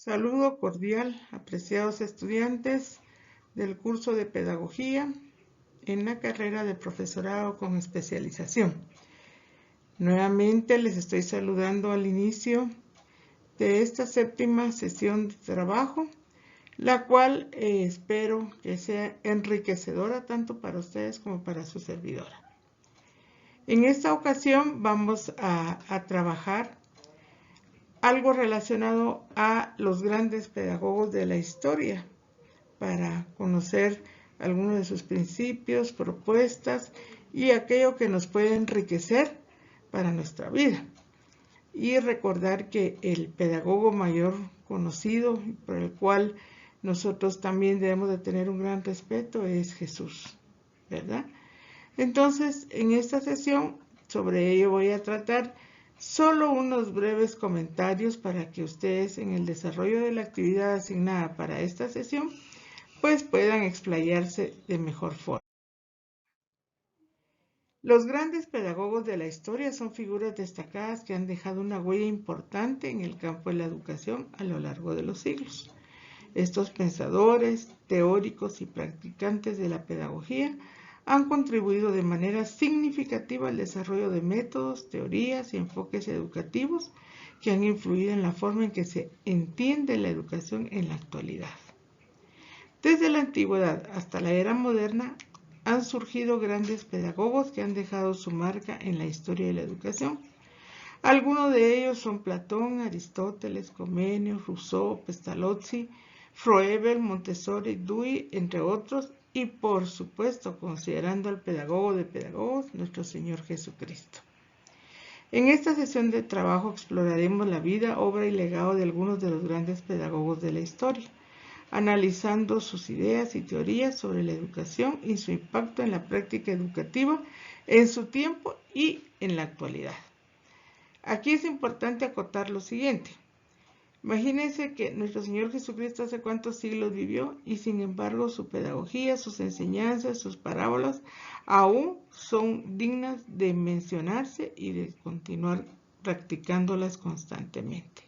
Saludo cordial, apreciados estudiantes del curso de Pedagogía en la carrera de Profesorado con especialización. Nuevamente les estoy saludando al inicio de esta séptima sesión de trabajo, la cual espero que sea enriquecedora tanto para ustedes como para su servidora. En esta ocasión vamos a trabajar algo relacionado a los grandes pedagogos de la historia, para conocer algunos de sus principios, propuestas y aquello que nos puede enriquecer para nuestra vida. Y recordar que el pedagogo mayor conocido, por el cual nosotros también debemos de tener un gran respeto, es Jesús, ¿verdad? Entonces, en esta sesión, sobre ello voy a tratar solo unos breves comentarios para que ustedes en el desarrollo de la actividad asignada para esta sesión pues puedan explayarse de mejor forma. Los grandes pedagogos de la historia son figuras destacadas que han dejado una huella importante en el campo de la educación a lo largo de los siglos. Estos pensadores, teóricos y practicantes de la pedagogía han contribuido de manera significativa al desarrollo de métodos, teorías y enfoques educativos que han influido en la forma en que se entiende la educación en la actualidad. Desde la antigüedad hasta la era moderna han surgido grandes pedagogos que han dejado su marca en la historia de la educación. Algunos de ellos son Platón, Aristóteles, Comenius, Rousseau, Pestalozzi, Froebel, Montessori, Dewey, entre otros, y por supuesto considerando al pedagogo de pedagogos, nuestro Señor Jesucristo. En esta sesión de trabajo exploraremos la vida, obra y legado de algunos de los grandes pedagogos de la historia, analizando sus ideas y teorías sobre la educación y su impacto en la práctica educativa en su tiempo y en la actualidad. Aquí es importante acotar lo siguiente. Imagínense que nuestro Señor Jesucristo hace cuántos siglos vivió y sin embargo su pedagogía, sus enseñanzas, sus parábolas aún son dignas de mencionarse y de continuar practicándolas constantemente.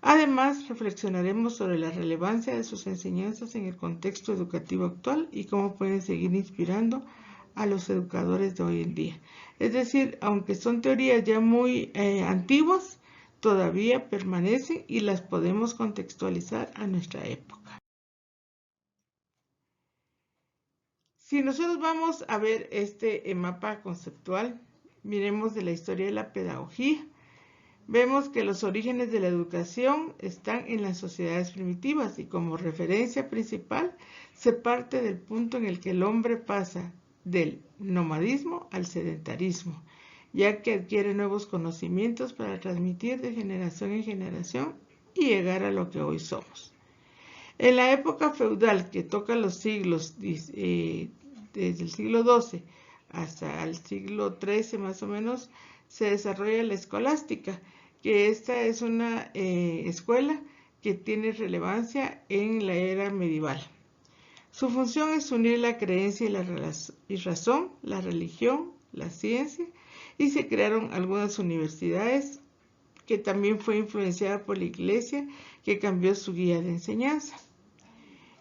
Además, reflexionaremos sobre la relevancia de sus enseñanzas en el contexto educativo actual y cómo pueden seguir inspirando a los educadores de hoy en día. Es decir, aunque son teorías ya muy antiguas, todavía permanecen y las podemos contextualizar a nuestra época. Si nosotros vamos a ver este mapa conceptual, miremos de la historia de la pedagogía. Vemos que los orígenes de la educación están en las sociedades primitivas y como referencia principal se parte del punto en el que el hombre pasa del nomadismo al sedentarismo, ya que adquiere nuevos conocimientos para transmitir de generación en generación y llegar a lo que hoy somos. En la época feudal, que toca los siglos, desde el siglo XII hasta el siglo XIII más o menos, se desarrolla la escolástica, que esta es una escuela que tiene relevancia en la era medieval. Su función es unir la creencia y razón, la religión, la ciencia, y se crearon algunas universidades que también fue influenciada por la Iglesia, que cambió su guía de enseñanza.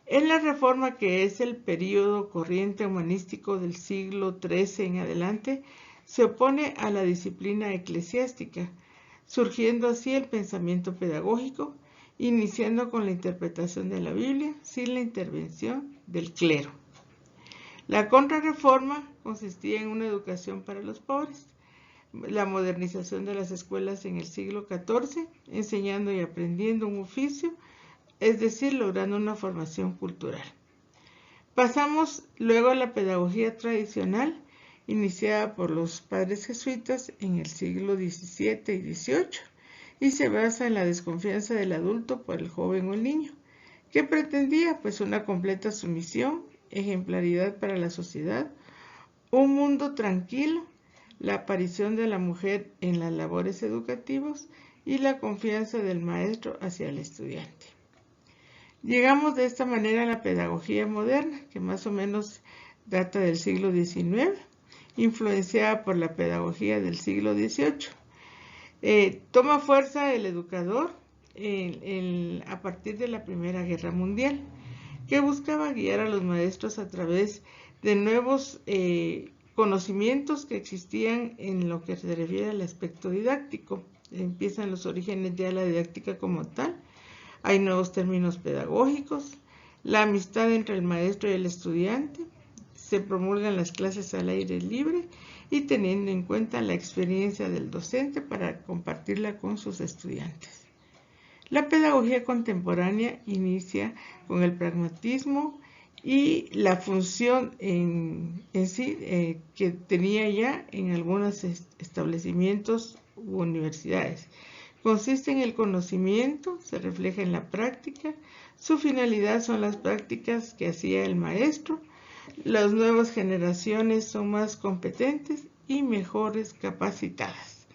En la Reforma, que es el período corriente humanístico del siglo XIII en adelante, se opone a la disciplina eclesiástica, surgiendo así el pensamiento pedagógico, iniciando con la interpretación de la Biblia sin la intervención del clero. La Contrarreforma consistía en una educación para los pobres, la modernización de las escuelas en el siglo XIV, enseñando y aprendiendo un oficio, es decir, logrando una formación cultural. Pasamos luego a la pedagogía tradicional, iniciada por los padres jesuitas en el siglo XVII y XVIII, y se basa en la desconfianza del adulto por el joven o el niño, que pretendía pues una completa sumisión, ejemplaridad para la sociedad, un mundo tranquilo, la aparición de la mujer en las labores educativas y la confianza del maestro hacia el estudiante. Llegamos de esta manera a la pedagogía moderna, que más o menos data del siglo XIX, influenciada por la pedagogía del siglo XVIII. Toma fuerza el educador, a partir de la Primera Guerra Mundial, que buscaba guiar a los maestros a través de nuevos conocimientos que existían en lo que se refiere al aspecto didáctico. Empiezan los orígenes de la didáctica como tal. Hay nuevos términos pedagógicos, la amistad entre el maestro y el estudiante, se promulgan las clases al aire libre y teniendo en cuenta la experiencia del docente para compartirla con sus estudiantes. La pedagogía contemporánea inicia con el pragmatismo y la función en sí que tenía ya en algunos establecimientos u universidades. Consiste en el conocimiento, se refleja en la práctica, su finalidad son las prácticas que hacía el maestro, las nuevas generaciones son más competentes y mejores capacitadas.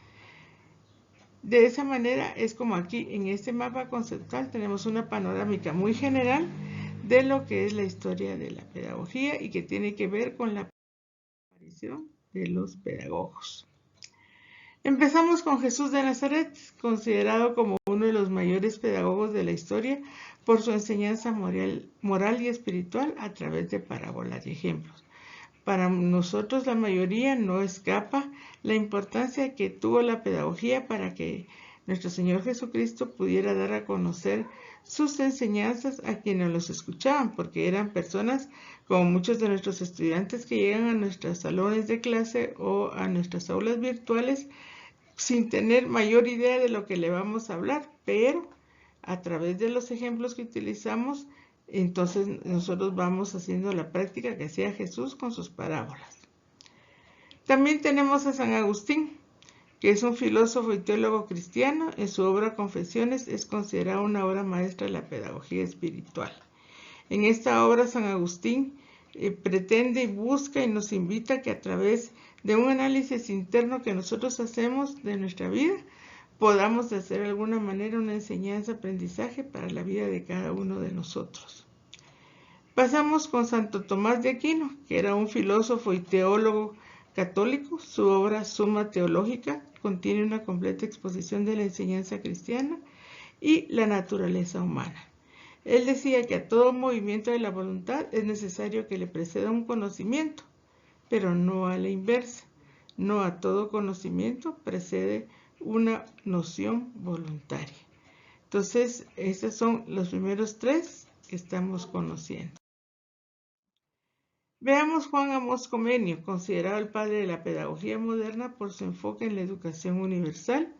De esa manera es como aquí en este mapa conceptual tenemos una panorámica muy general de lo que es la historia de la pedagogía y que tiene que ver con la aparición de los pedagogos. Empezamos con Jesús de Nazaret, considerado como uno de los mayores pedagogos de la historia por su enseñanza moral y espiritual a través de parábolas y ejemplos. Para nosotros la mayoría no escapa la importancia que tuvo la pedagogía para que nuestro Señor Jesucristo pudiera dar a conocer sus enseñanzas a quienes los escuchaban, porque eran personas como muchos de nuestros estudiantes que llegan a nuestros salones de clase o a nuestras aulas virtuales sin tener mayor idea de lo que le vamos a hablar, pero a través de los ejemplos que utilizamos, entonces nosotros vamos haciendo la práctica que hacía Jesús con sus parábolas. También tenemos a San Agustín, que es un filósofo y teólogo cristiano. En su obra Confesiones es considerada una obra maestra de la pedagogía espiritual. En esta obra San Agustín pretende y busca y nos invita que a través de un análisis interno que nosotros hacemos de nuestra vida, podamos de hacer de alguna manera una enseñanza, aprendizaje para la vida de cada uno de nosotros. Pasamos con Santo Tomás de Aquino, que era un filósofo y teólogo católico. Su obra Suma Teológica contiene una completa exposición de la enseñanza cristiana y la naturaleza humana. Él decía que a todo movimiento de la voluntad es necesario que le preceda un conocimiento, pero no a la inversa. No a todo conocimiento precede una noción voluntaria. Entonces, estos son los primeros tres que estamos conociendo. Veamos Juan Amós Comenio, considerado el padre de la pedagogía moderna por su enfoque en la educación universal.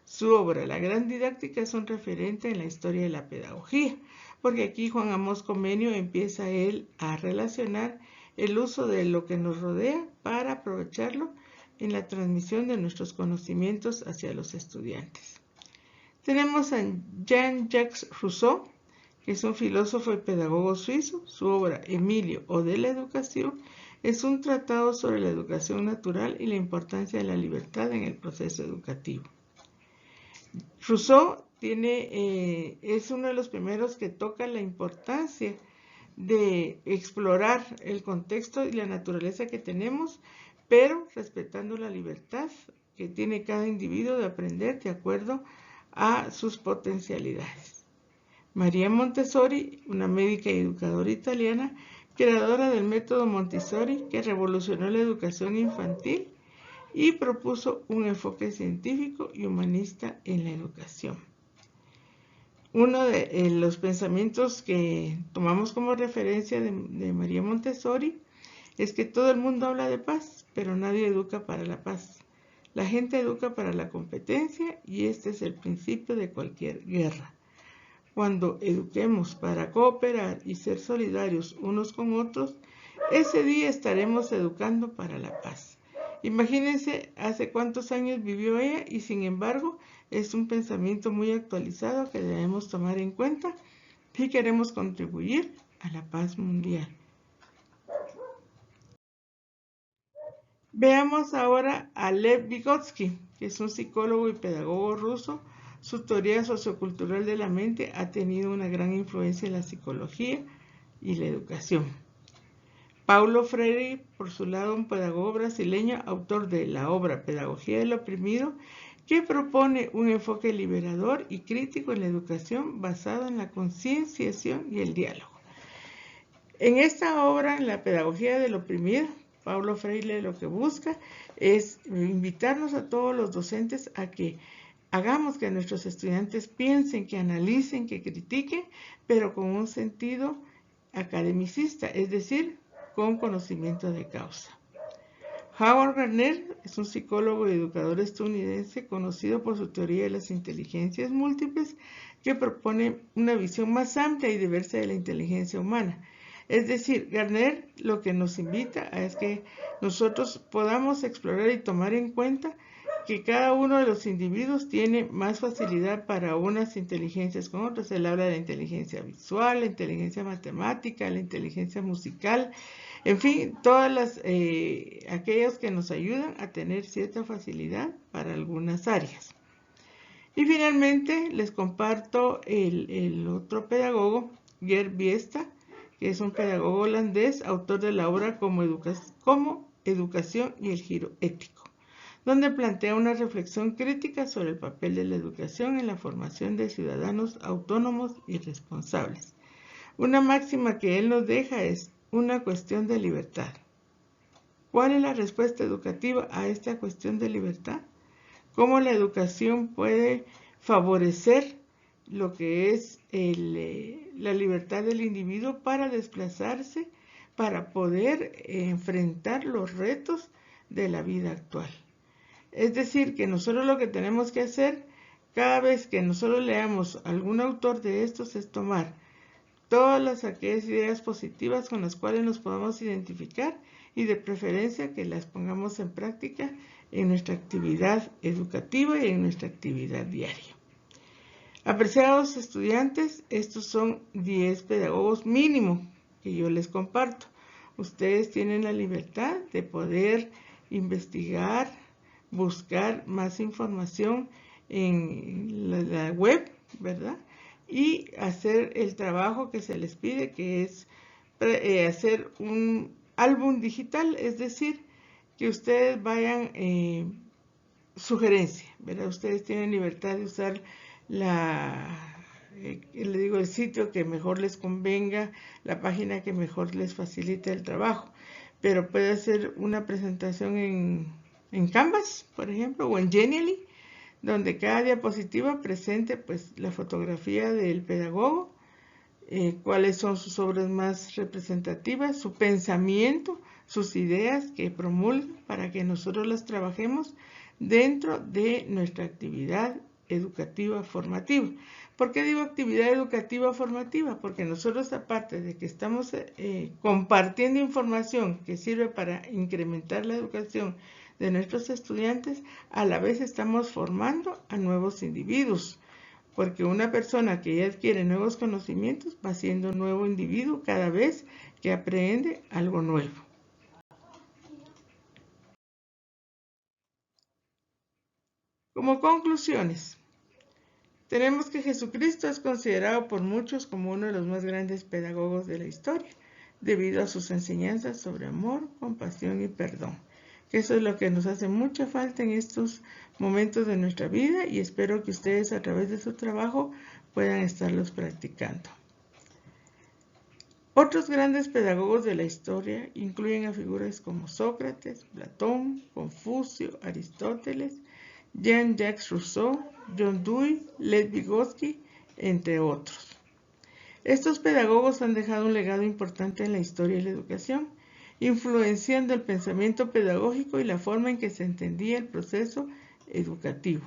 Su obra, La Gran Didáctica, es un referente en la historia de la pedagogía, porque aquí Juan Amós Comenio empieza él a relacionar el uso de lo que nos rodea para aprovecharlo en la transmisión de nuestros conocimientos hacia los estudiantes. Tenemos a Jean-Jacques Rousseau, que es un filósofo y pedagogo suizo. Su obra Emilio o de la educación es un tratado sobre la educación natural y la importancia de la libertad en el proceso educativo. Rousseau es uno de los primeros que toca la importancia de explorar el contexto y la naturaleza que tenemos, pero respetando la libertad que tiene cada individuo de aprender de acuerdo a sus potencialidades. María Montessori, una médica y educadora italiana, creadora del método Montessori que revolucionó la educación infantil y propuso un enfoque científico y humanista en la educación. Uno de los pensamientos que tomamos como referencia de María Montessori es que todo el mundo habla de paz, pero nadie educa para la paz. La gente educa para la competencia y este es el principio de cualquier guerra. Cuando eduquemos para cooperar y ser solidarios unos con otros, ese día estaremos educando para la paz. Imagínense hace cuántos años vivió ella y sin embargo es un pensamiento muy actualizado que debemos tomar en cuenta si queremos contribuir a la paz mundial. Veamos ahora a Lev Vygotsky, que es un psicólogo y pedagogo ruso. Su teoría sociocultural de la mente ha tenido una gran influencia en la psicología y la educación. Paulo Freire, por su lado, un pedagogo brasileño, autor de la obra Pedagogía del Oprimido, que propone un enfoque liberador y crítico en la educación basado en la concienciación y el diálogo. En esta obra, en la pedagogía del oprimido, Paulo Freire lo que busca es invitarnos a todos los docentes a que hagamos que nuestros estudiantes piensen, que analicen, que critiquen, pero con un sentido academicista, es decir, con conocimiento de causa. Howard Gardner es un psicólogo y educador estadounidense conocido por su teoría de las inteligencias múltiples, que propone una visión más amplia y diversa de la inteligencia humana. Es decir, Gardner lo que nos invita es que nosotros podamos explorar y tomar en cuenta que cada uno de los individuos tiene más facilidad para unas inteligencias con otras. Él habla de la inteligencia visual, la inteligencia matemática, la inteligencia musical, en fin, todas aquellos que nos ayudan a tener cierta facilidad para algunas áreas. Y finalmente les comparto el otro pedagogo, Gerd Biesta, que es un pedagogo holandés, autor de la obra como Educación y el Giro Ético, donde plantea una reflexión crítica sobre el papel de la educación en la formación de ciudadanos autónomos y responsables. Una máxima que él nos deja es una cuestión de libertad. ¿Cuál es la respuesta educativa a esta cuestión de libertad? ¿Cómo la educación puede favorecer lo que es la libertad del individuo para desplazarse, para poder enfrentar los retos de la vida actual? Es decir, que nosotros lo que tenemos que hacer cada vez que nosotros leamos algún autor de estos es tomar todas aquellas ideas positivas con las cuales nos podamos identificar y de preferencia que las pongamos en práctica en nuestra actividad educativa y en nuestra actividad diaria. Apreciados estudiantes, estos son 10 pedagogos mínimo que yo les comparto. Ustedes tienen la libertad de poder investigar, buscar más información en la web, ¿verdad? Y hacer el trabajo que se les pide, que es hacer un álbum digital, es decir, que ustedes vayan sugerencia, ¿verdad? Ustedes tienen libertad de usar el sitio que mejor les convenga, la página que mejor les facilite el trabajo, pero puede hacer una presentación en Canvas, por ejemplo, o en Genially, donde cada diapositiva presente pues la fotografía del pedagogo, cuáles son sus obras más representativas, su pensamiento, sus ideas que promulga para que nosotros las trabajemos dentro de nuestra actividad educativa formativa. ¿Por qué digo actividad educativa formativa? Porque nosotros, aparte de que estamos compartiendo información que sirve para incrementar la educación de nuestros estudiantes, a la vez estamos formando a nuevos individuos, porque una persona que ya adquiere nuevos conocimientos va siendo un nuevo individuo cada vez que aprende algo nuevo. Como conclusiones, tenemos que Jesucristo es considerado por muchos como uno de los más grandes pedagogos de la historia, debido a sus enseñanzas sobre amor, compasión y perdón. Que eso es lo que nos hace mucha falta en estos momentos de nuestra vida y espero que ustedes a través de su trabajo puedan estarlos practicando. Otros grandes pedagogos de la historia incluyen a figuras como Sócrates, Platón, Confucio, Aristóteles, Jean-Jacques Rousseau, John Dewey, Lev Vygotsky, entre otros. Estos pedagogos han dejado un legado importante en la historia de la educación, influenciando el pensamiento pedagógico y la forma en que se entendía el proceso educativo.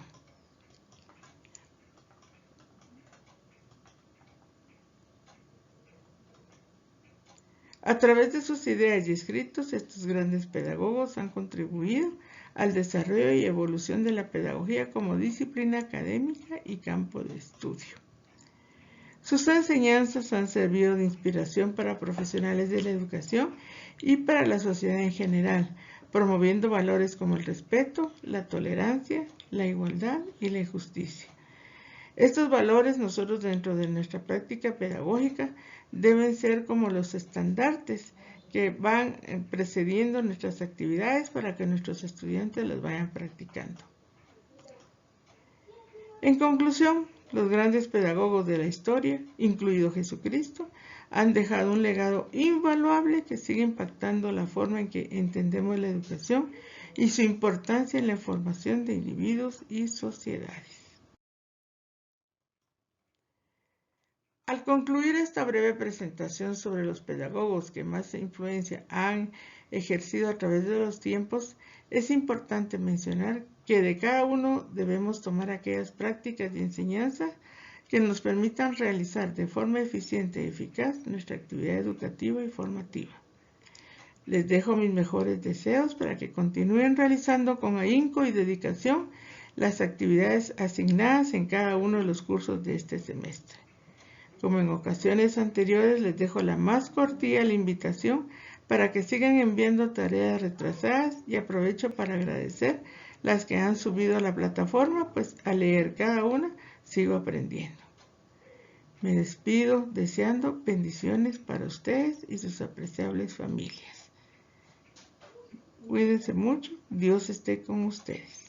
A través de sus ideas y escritos, estos grandes pedagogos han contribuido al desarrollo y evolución de la pedagogía como disciplina académica y campo de estudio. Sus enseñanzas han servido de inspiración para profesionales de la educación y para la sociedad en general, promoviendo valores como el respeto, la tolerancia, la igualdad y la justicia. Estos valores nosotros dentro de nuestra práctica pedagógica deben ser como los estandartes que van precediendo nuestras actividades para que nuestros estudiantes las vayan practicando. En conclusión, los grandes pedagogos de la historia, incluido Jesucristo, han dejado un legado invaluable que sigue impactando la forma en que entendemos la educación y su importancia en la formación de individuos y sociedades. Al concluir esta breve presentación sobre los pedagogos que más influencia han ejercido a través de los tiempos, es importante mencionar que de cada uno debemos tomar aquellas prácticas de enseñanza que nos permitan realizar de forma eficiente y eficaz nuestra actividad educativa y formativa. Les dejo mis mejores deseos para que continúen realizando con ahínco y dedicación las actividades asignadas en cada uno de los cursos de este semestre. Como en ocasiones anteriores, les dejo la más cordial invitación para que sigan enviando tareas retrasadas y aprovecho para agradecer las que han subido a la plataforma, pues al leer cada una sigo aprendiendo. Me despido deseando bendiciones para ustedes y sus apreciables familias. Cuídense mucho, Dios esté con ustedes.